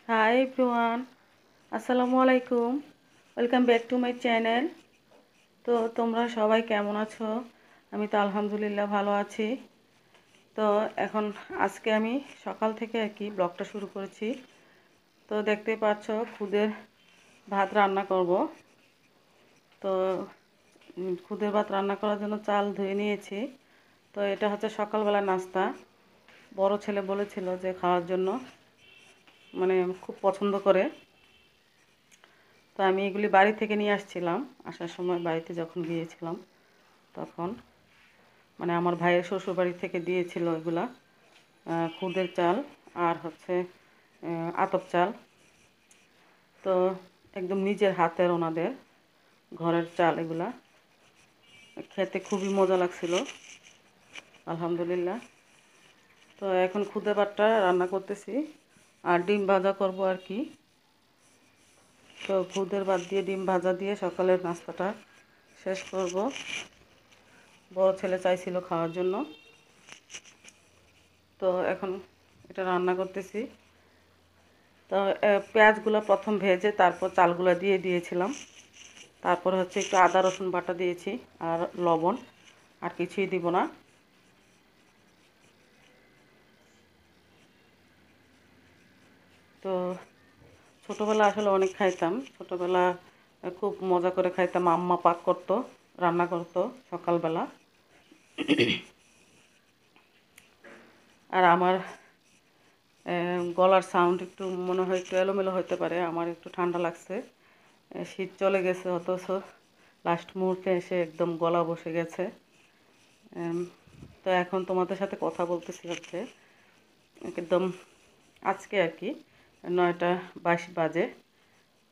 Hi everyone, আসসালামু আলাইকুম। Welcome back to my channel. তো তোমরা সবাই কেমন আছো? আমি তো আলহামদুলিল্লাহ ভালো আছি। তো এখন আজকে আমি সকাল থেকে আর কি ব্লগটা শুরু করেছি। তো দেখতেই পাচ্ছ খুদের ভাত রান্না করব। তো খুদের ভাত রান্না করার জন্য চাল ধুয়ে নিয়েছি। তো এটা হচ্ছে সকালবেলা নাস্তা। বড় ছেলে বলেছিল যে খাওয়ার জন্য, মানে খুব পছন্দ করে। তো আমি এগুলি বাড়ি থেকে নিয়ে আসছিলাম। আসার সময় বাড়িতে যখন গিয়েছিলাম তখন মানে আমার ভাইয়ের শ্বশুর বাড়ি থেকে দিয়েছিল এগুলা, খুদের চাল আর হচ্ছে আতপ চাল। তো একদম নিজের হাতের ওনাদের ঘরের চাল এগুলা। খেতে খুবই মজা লাগছিল, আলহামদুলিল্লাহ। তো এখন খুদে ভাতটা রান্না করতেছি আর ডিম ভাজা করব আর কি। তো খুদের ভাত দিয়ে ডিম ভাজা দিয়ে সকালের নাস্তাটা শেষ করব। বড় ছেলে চাইছিল খাওয়ার জন্য, তো এখন এটা রান্না করতেছি। তো পেঁয়াজগুলো প্রথম ভেজে তারপর চালগুলো দিয়ে দিয়েছিলাম। তারপর হচ্ছে একটু আদা রসুন বাটা দিয়েছি আর লবণ, আর কিছুই দিব না। তো ছোটোবেলা আসলে অনেক খাইতাম। ছোটোবেলা খুব মজা করে খাইতাম। আম্মা পাক করতো, রান্না করতো সকালবেলা। আর আমার গলার সাউন্ড একটু মনে হয় একটু এলোমেলো হতে পারে, আমার একটু ঠান্ডা লাগছে। শীত চলে গেছে অথচ লাস্ট মুহূর্তে এসে একদম গলা বসে গেছে। তো এখন তোমাদের সাথে কথা বলতেছি হচ্ছে একদম আজকে আর কি 9:22 বাজে।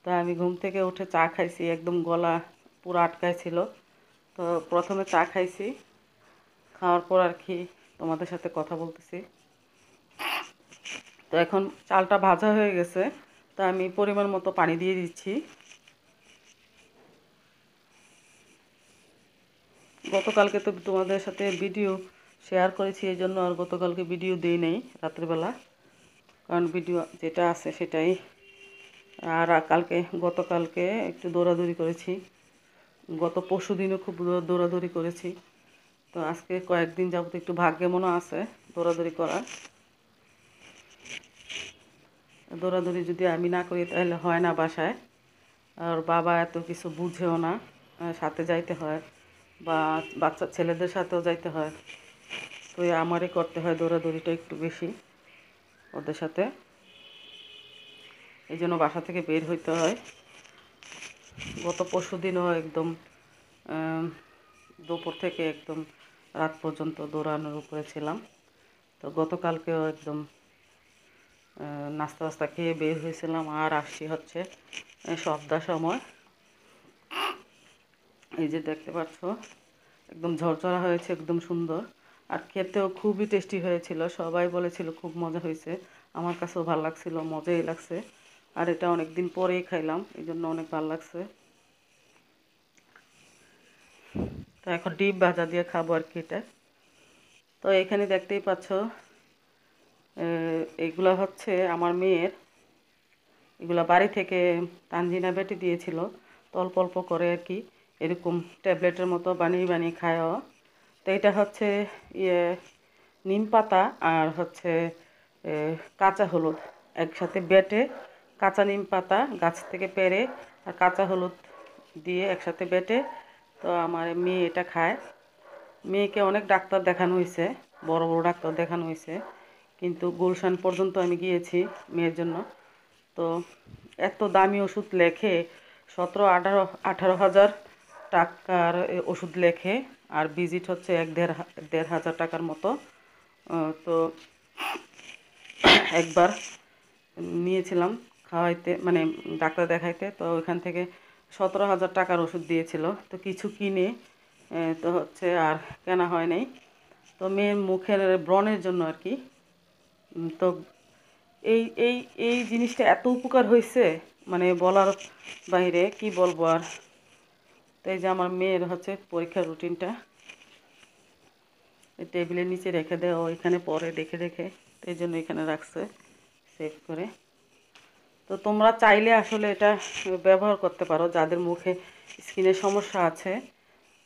তো আমি ঘুম থেকে উঠে চা খাইছি, একদম গলা পুরো আটকায় ছিল। তো প্রথমে চা খাইছি, খাওয়ার পর আর কি তোমাদের সাথে কথা বলতেছি। তো এখন চালটা ভাজা হয়ে গেছে, তো আমি পরিমাণ মতো পানি দিয়ে দিচ্ছি। গতকালকে তো তোমাদের সাথে ভিডিও শেয়ার করেছি, এই জন্য আর গতকালকে ভিডিও দিই নেই রাত্রেবেলা, কারণ ভিডিও যেটা আছে সেটাই। আর গতকালকে একটু দৌড়াদৌড়ি করেছি, গত পরশু দিনও খুব দৌড়াদৌড়ি করেছি। তো আজকে কয়েকদিন যাবত একটু ভাগ্যে মনে আছে দৌড়াদৌড়ি করার। দৌড়াদৌড়ি যদি আমি না করি তাহলে হয় না বাসায়। আর বাবা এত কিছু বুঝেও না, সাথে যাইতে হয় বা বাচ্চা ছেলেদের সাথেও যাইতে হয়। তো আমারই করতে হয় দৌড়াদৌড়িটা একটু বেশি ওদের সাথে, এই জন্য বাসা থেকে বের হইতে হয়। গত পরশু দিনও একদম দুপুর থেকে একদম রাত পর্যন্ত দৌড়ানোর উপরে ছিলাম। তো গতকালকেও একদম নাস্তা টাস্তা খেয়ে বের হয়েছিলাম আর আসছি হচ্ছে সন্ধ্যার সময়। এই যে দেখতে পাচ্ছ একদম ঝরঝরা হয়েছে, একদম সুন্দর। আর খেতেও খুবই টেস্টি হয়েছিল, সবাই বলেছিল খুব মজা হয়েছে। আমার কাছেও ভালো লাগছিল, মজাই লাগছে। আর এটা অনেক দিন পরেই খাইলাম, এই জন্য অনেক ভালো লাগছে। তো এখন ডিম ভাজা দিয়ে খাবো আর কি এটা। তো এখানে দেখতেই পাচ্ছ এগুলা হচ্ছে আমার মেয়ের, এগুলা বাড়ি থেকে তানজিনা বেটে দিয়েছিল। তো অল্প অল্প করে আর কি এরকম ট্যাবলেটের মতো বানিয়ে বানিয়ে খায় ও। তো এটা হচ্ছে ইয়ে নিম পাতা আর হচ্ছে কাঁচা হলুদ একসাথে বেটে, কাঁচা নিম পাতা গাছ থেকে পেড়ে আর কাঁচা হলুদ দিয়ে একসাথে বেটে। তো আমার মেয়ে এটা খায়। মেয়েকে অনেক ডাক্তার দেখানো হয়েছে, বড় বড় ডাক্তার দেখানো হয়েছে, কিন্তু গুলশান পর্যন্ত আমি গিয়েছি মেয়ের জন্য। তো এত দামি ওষুধ লেখে, 17-18 হাজার টাকার ওষুধ লেখে। আর ভিজিট হচ্ছে 1-1.5 হাজার টাকার মতো। তো একবার নিয়েছিলাম খাওয়াইতে, মানে ডাক্তার দেখাইতে, তো ওইখান থেকে 17 হাজার টাকার ওষুধ দিয়েছিল। তো কিছু কিনে তো হচ্ছে আর কেনা হয় নাই। তো মেয়ের মুখের ব্রণের জন্য আর কি। তো এই এই এই জিনিসটা এত উপকার হয়েছে, মানে বলার বাইরে, কি বলবো আর। তো এই যে আমার মেয়ের হচ্ছে পরীক্ষার রুটিনটা টেবিলের নিচে রেখে দেয়, ও এখানে পরে দেখে দেখে, তো এই জন্য এখানে রাখছে সেভ করে। তো তোমরা চাইলে আসলে এটা ব্যবহার করতে পারো যাদের মুখে স্কিনের সমস্যা আছে।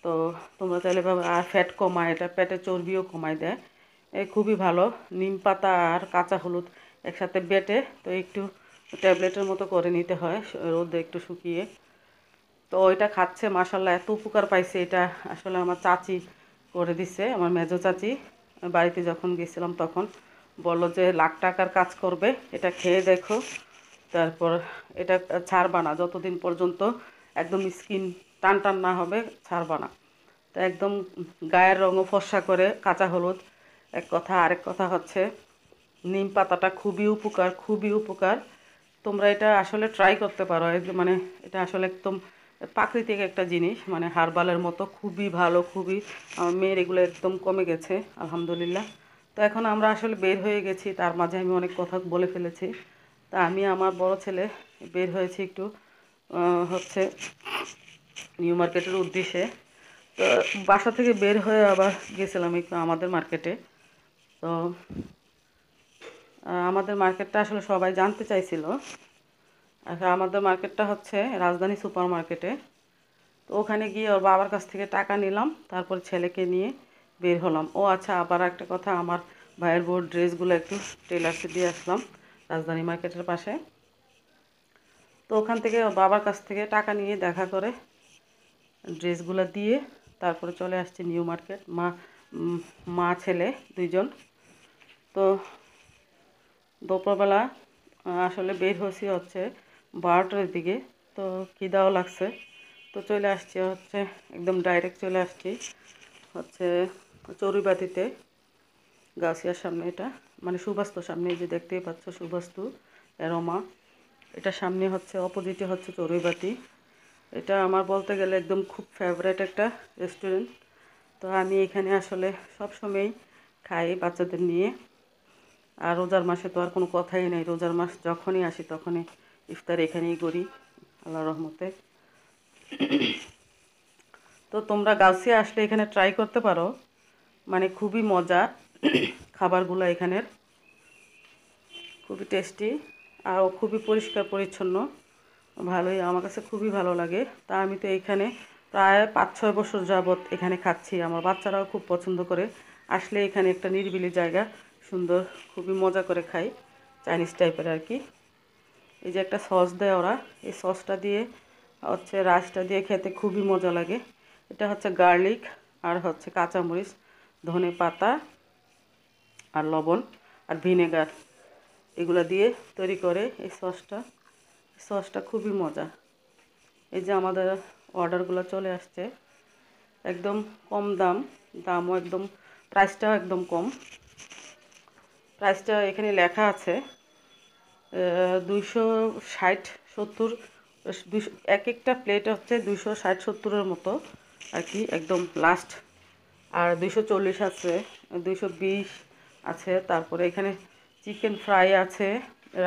তো তোমরা চাইলে আর ফ্যাট কমায়, এটা পেটের চর্বিও কমায় দেয়। খুবই ভালো। নিম পাতা আর কাঁচা হলুদ একসাথে বেটে তো একটু ট্যাবলেটের মতো করে নিতে হয় রোদে একটু শুকিয়ে। তো ওইটা খাচ্ছে, মাশাল্লাহ এত উপকার পাইছে। এটা আসলে আমার চাচি করে দিছে, আমার মেজো চাচি। বাড়িতে যখন গেছিলাম তখন বলল যে লাখ টাকার কাজ করবে, এটা খেয়ে দেখো। তারপর এটা ছাড়বা না যতদিন পর্যন্ত একদম স্কিন টান টান না হবে, ছাড়বা না। তো একদম গায়ের রঙও ফর্সা করে কাঁচা হলুদ এক কথা। আরেক কথা হচ্ছে নিম পাতাটা খুবই উপকার, খুবই উপকার। তোমরা এটা আসলে ট্রাই করতে পারো। মানে এটা আসলে একদম প্রাকৃতিক একটা জিনিস, মানে হার্বালের মতো খুবই ভালো, খুবই। আমার মেয়ের এগুলো একদম কমে গেছে আলহামদুলিল্লাহ। তো এখন আমরা আসলে বের হয়ে গেছি, তার মাঝে আমি অনেক কথা বলে ফেলেছি। তা আমি আমার বড় ছেলে বের হয়েছি একটু হচ্ছে নিউ মার্কেটের উদ্দেশ্যে। তো বাসা থেকে বের হয়ে আবার গেছিলাম একটু আমাদের মার্কেটে। তো আমাদের মার্কেটটা আসলে সবাই জানতে চাইছিল। আচ্ছা, আমাদের মার্কেটটা হচ্ছে রাজধানী সুপার মার্কেটে। তো ওখানে গিয়ে ওর বাবার কাছ থেকে টাকা নিলাম, তারপর ছেলেকে নিয়ে বের হলাম। ও আচ্ছা, আবার একটা কথা, আমার ভাইয়ের বউর ড্রেসগুলো একটু টেলার্সে দিয়ে আসলাম রাজধানী মার্কেটের পাশে। তো ওখান থেকে ওর বাবার কাছ থেকে টাকা নিয়ে দেখা করে ড্রেসগুলো দিয়ে তারপরে চলে আসছি নিউ মার্কেট। মা ছেলে দুইজন। তো দুপুরবেলা আসলে বের হয়েছি হচ্ছে 12টার দিকে। তো খিদাও লাগছে, তো চলে আসছি হচ্ছে একদম ডাইরেক্ট চলে আসছি হচ্ছে চড়ুইবাতিতে, গাছিয়ার সামনে। এটা মানে সুবাস্তুর সামনে, এই যে দেখতেই পাচ্ছ সুবাস্তু অ্যারোমা। এটা সামনে হচ্ছে অপোজিটে হচ্ছে চড়ুইবাতি। এটা আমার বলতে গেলে একদম খুব ফেভারেট একটা রেস্টুরেন্ট। তো আমি এখানে আসলে সবসময়ই খাই বাচ্চাদের নিয়ে। আর রোজার মাসে তো আর কোনো কথাই নেই, রোজার মাস যখনই আসি তখনই ইফতার এখানেই করি আল্লাহর রহমতে। তো তোমরা গাউসিয়া আসলে এখানে ট্রাই করতে পারো, মানে খুবই মজা খাবারগুলো এখানের, খুবই টেস্টি আর খুবই পরিষ্কার পরিচ্ছন্ন। ভালোই, আমার কাছে খুবই ভালো লাগে। তা আমি তো এখানে প্রায় 5-6 বছর যাবৎ এখানে খাচ্ছি। আমার বাচ্চারাও খুব পছন্দ করে। আসলে এখানে একটা নিরিবিলি জায়গা, সুন্দর, খুবই মজা করে খাই, চাইনিজ টাইপের আর কি। এই যে একটা সস দেয় ওরা, এই সসটা দিয়ে হচ্ছে রাইসটা দিয়ে খেতে খুবই মজা লাগে। এটা হচ্ছে গার্লিক আর হচ্ছে কাঁচামরিচ, ধনে পাতা আর লবণ আর ভিনেগার, এগুলো দিয়ে তৈরি করে এই সসটা। সসটা খুবই মজা। এই যে আমাদের অর্ডারগুলো চলে আসছে, একদম কম দাম, দামও একদম, প্রাইসটাও একদম কম। প্রাইসটা এখানে লেখা আছে 260-70, 200, এক একটা প্লেট হচ্ছে 260-70-এর মতো আর কি, একদম লাস্ট। আর 240 আছে, 220 আছে। তারপরে এখানে চিকেন ফ্রাই আছে,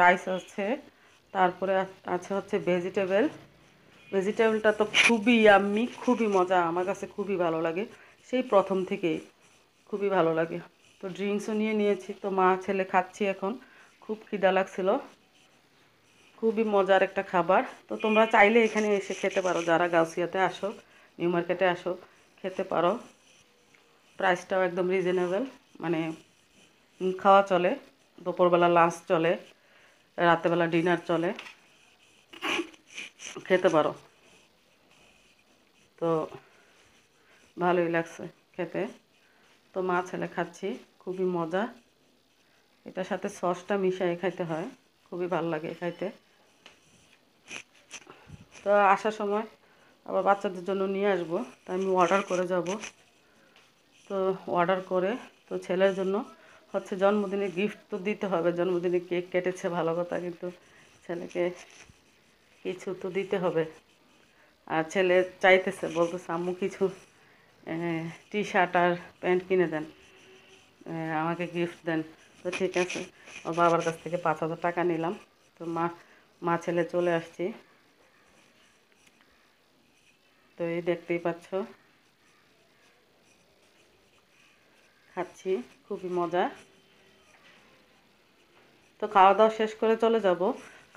রাইস আছে, তারপরে আছে হচ্ছে ভেজিটেবলটা তো খুবই ইয়াম্মি, খুবই মজা, আমার কাছে খুবই ভালো লাগে সেই প্রথম থেকেই, খুবই ভালো লাগে। তো ড্রিঙ্কসও নিয়ে নিয়েছি, তো মা ছেলে খাচ্ছি এখন। খুব খিদা লাগছিল, খুবই মজার একটা খাবার। তো তোমরা চাইলে এখানে এসে খেতে পারো, যারা গাউসিয়াতে আসো, নিউ মার্কেটে আসো, খেতে পারো। প্রাইসটাও একদম রিজনেবল, মানে খাওয়া চলে, দুপুরবেলা লাঞ্চ চলে, রাতেরবেলা ডিনার চলে, খেতে পারো। তো ভালোই লাগছে খেতে। তো মা ছেলে খাচ্ছি, খুবই মজা। এটার সাথে সসটা মিশিয়ে খাইতে হয়, খুবই ভালো লাগে খাইতে। তো আসার সময় আবার বাচ্চাদের জন্য নিয়ে আসবো, তো আমি অর্ডার করে যাব। তো অর্ডার করে, তো ছেলের জন্য হচ্ছে জন্মদিনে গিফট তো দিতে হবে, জন্মদিনে কেক কেটেছে ভালো কথা, কিন্তু ছেলেকে কিছু তো দিতে হবে। আর ছেলে চাইতেছে, বলতেছে আম্মু কিছু টি শার্ট আর প্যান্ট কিনে দেন, আমাকে গিফট দেন। তো ঠিক আছে, ওর বাবার কাছ থেকে 5,000 টাকা নিলাম। তো মা ছেলে চলে আসছি। তো এই দেখতেই পাচ্ছ, খাচ্ছি, খুবই মজা। তো খাওয়া দাওয়া শেষ করে চলে যাব।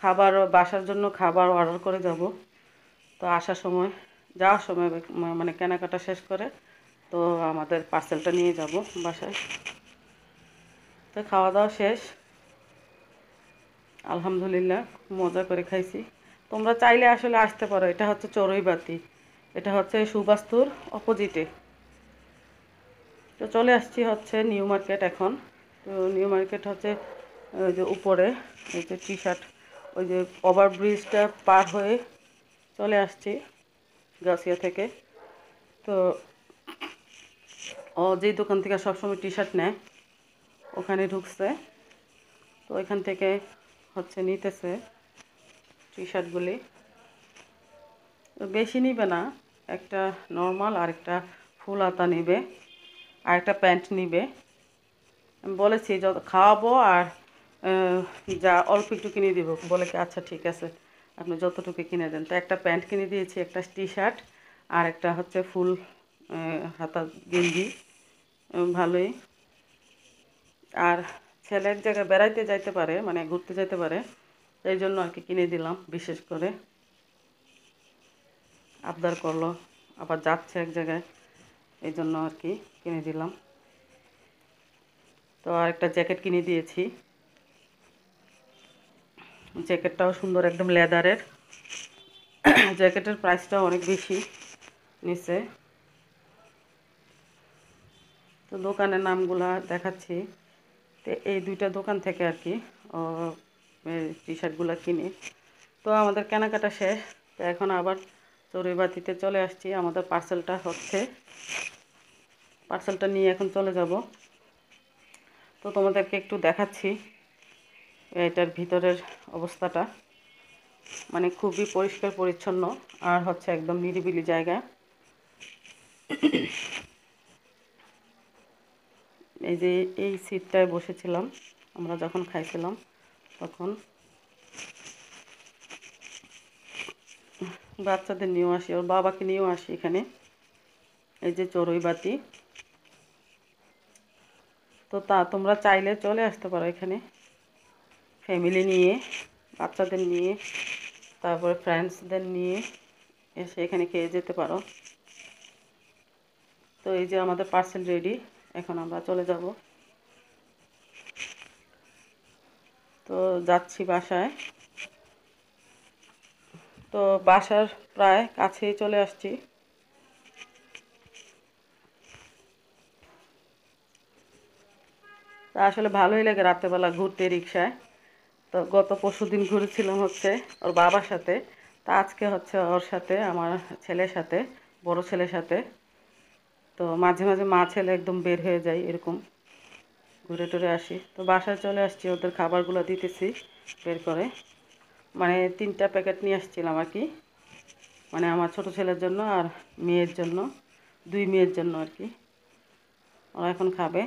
খাবার বাসার জন্য খাবার অর্ডার করে যাব। তো আসার সময় যাওয়ার সময় মানে কেনাকাটা শেষ করে তো আমাদের পার্সেলটা নিয়ে যাব বাসায়। তো খাওয়া দাওয়া শেষ, আলহামদুলিল্লাহ মজা করে খাইছি। তোমরা চাইলে আসলে আসতে পারো। এটা হচ্ছে চড়ুইবাতি, এটা হচ্ছে সুবাস্তুর অপোজিটে। তো চলে আসছি হচ্ছে নিউ মার্কেট এখন। তো নিউ মার্কেট হচ্ছে ওই যে উপরে এই যে টি শার্ট, ওই যে ওভারব্রিজটা পার হয়ে চলে আসছি গাছিয়া থেকে। তো ও যেই দোকান থেকে সবসময় টি শার্ট নেয় ওখানে ঢুকছে। তো ওইখান থেকে হচ্ছে নিতেছে টি শার্টগুলি। বেশি নিবে না, একটা নর্মাল আর একটা ফুল হাতা নিবে আর একটা প্যান্ট নিবে। আমি বলেছি যত খাওয়াবো আর যা অল্প একটু কিনে দিব, বলে কি আচ্ছা ঠিক আছে আপনি যতটুকু কিনে দেন। তো একটা প্যান্ট কিনে দিয়েছি, একটা টি শার্ট আর একটা হচ্ছে ফুল হাতা গেঞ্জি। ভালোই। আর ছেলে এক জায়গায় বেড়াইতে যাইতে পারে, মানে ঘুরতে যাইতে পারে, এই জন্য আর কি কিনে দিলাম। বিশেষ করে আবদার করলো, আবার যাচ্ছে এক জায়গায়, এই জন্য আর কি কিনে দিলাম। তো আর একটা জ্যাকেট কিনে দিয়েছি, জ্যাকেটটাও সুন্দর একদম লেদারের। জ্যাকেটের প্রাইসটাও অনেক বেশি নিচে। তো দোকানের নামগুলা দেখাচ্ছি। তো এই দুইটা দোকান থেকে আর কি টি শার্টগুলো কিনি। তো আমাদের কেনাকাটা শেষ। তো এখন আবার চড়ুইবাতিতে চলে আসছি। আমাদের পার্সেলটা নিয়ে এখন চলে যাব। তো তোমাদেরকে একটু দেখাচ্ছি এটার ভিতরের অবস্থাটা। মানে খুবই পরিষ্কার পরিচ্ছন্ন আর হচ্ছে একদম নিরিবিলি জায়গা। এই যে এই সিটটায় বসেছিলাম আমরা যখন খাইছিলাম তখন। বাচ্চাদের নিয়েও আসি, ওর বাবাকে নিয়েও আসি এখানে। এই যে চড়ুইবাতি। তো তোমরা চাইলে চলে আসতে পারো এখানে ফ্যামিলি নিয়ে, বাচ্চাদের নিয়ে, তারপরে ফ্রেন্ডসদের নিয়ে এসে এখানে খেয়ে যেতে পারো। তো এই যে আমাদের পার্সেল রেডি, এখন আমরা চলে যাব। তো যাচ্ছি বাসায়। তো বাসার প্রায় কাছেই চলে আসছি। তা আসলে ভালোই লাগে রাত্রেবেলা ঘুরতে রিক্সায়। তো গত পরশুদিন ঘুরেছিলাম হচ্ছে ওর বাবার সাথে। তা আজকে হচ্ছে ওর সাথে, আমার ছেলের সাথে, বড় ছেলের সাথে। তো মাঝে মাঝে মা ছেলে একদম বের হয়ে যায়, এরকম ঘুরে টুরে আসি। তো বাসায় চলে আসছি, ওদের খাবারগুলো দিতেছি বের করে। মানে 3টা প্যাকেট নিয়ে আসছিলাম আর কি, মানে আমার ছোট ছেলের জন্য আর মেয়ের জন্য, 2 মেয়ের জন্য আর কি। ওরা এখন খাবে।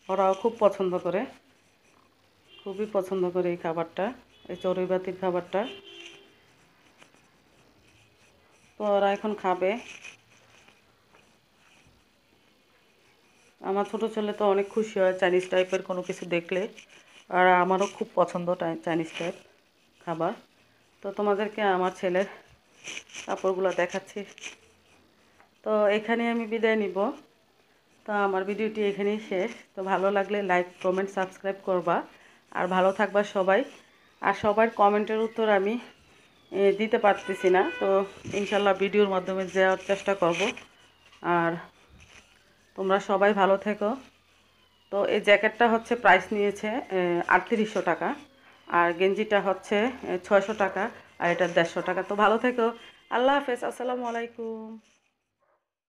ওরাও খুব পছন্দ করে, খুবই পছন্দ করে এই খাবারটা, এই চড়ুইবাতির খাবারটা। তো ওরা এখন খাবে। আমার ছোটো ছেলে তো অনেক খুশি হয় চাইনিজ টাইপের কোনো কিছু দেখলে, আর আমারও খুব পছন্দ চাইনিজ টাইপ খাবার। তো তোমাদেরকে আমার ছেলের কাপড়গুলো দেখাচ্ছি। তো এখানে আমি বিদায় নিব। তো আমার ভিডিওটি এখানেই শেষ। তো ভালো লাগলে লাইক কমেন্ট সাবস্ক্রাইব করবা, আর ভালো থাকবা সবাই। আর সবার কমেন্টের উত্তর আমি দিতে পারতেছি না, তো ইনশাল্লাহ ভিডিওর মাধ্যমে দেওয়ার চেষ্টা করব। আর তোমরা সবাই ভালো থেকো। তো এই জ্যাকেটটা হচ্ছে প্রাইস নিয়েছে 3800 টাকা, আর গেঞ্জিটা হচ্ছে 600 টাকা, আর এটা 150 টাকা। তো ভালো থেকো। আল্লাহ হাফেজ, আসসালামু আলাইকুম।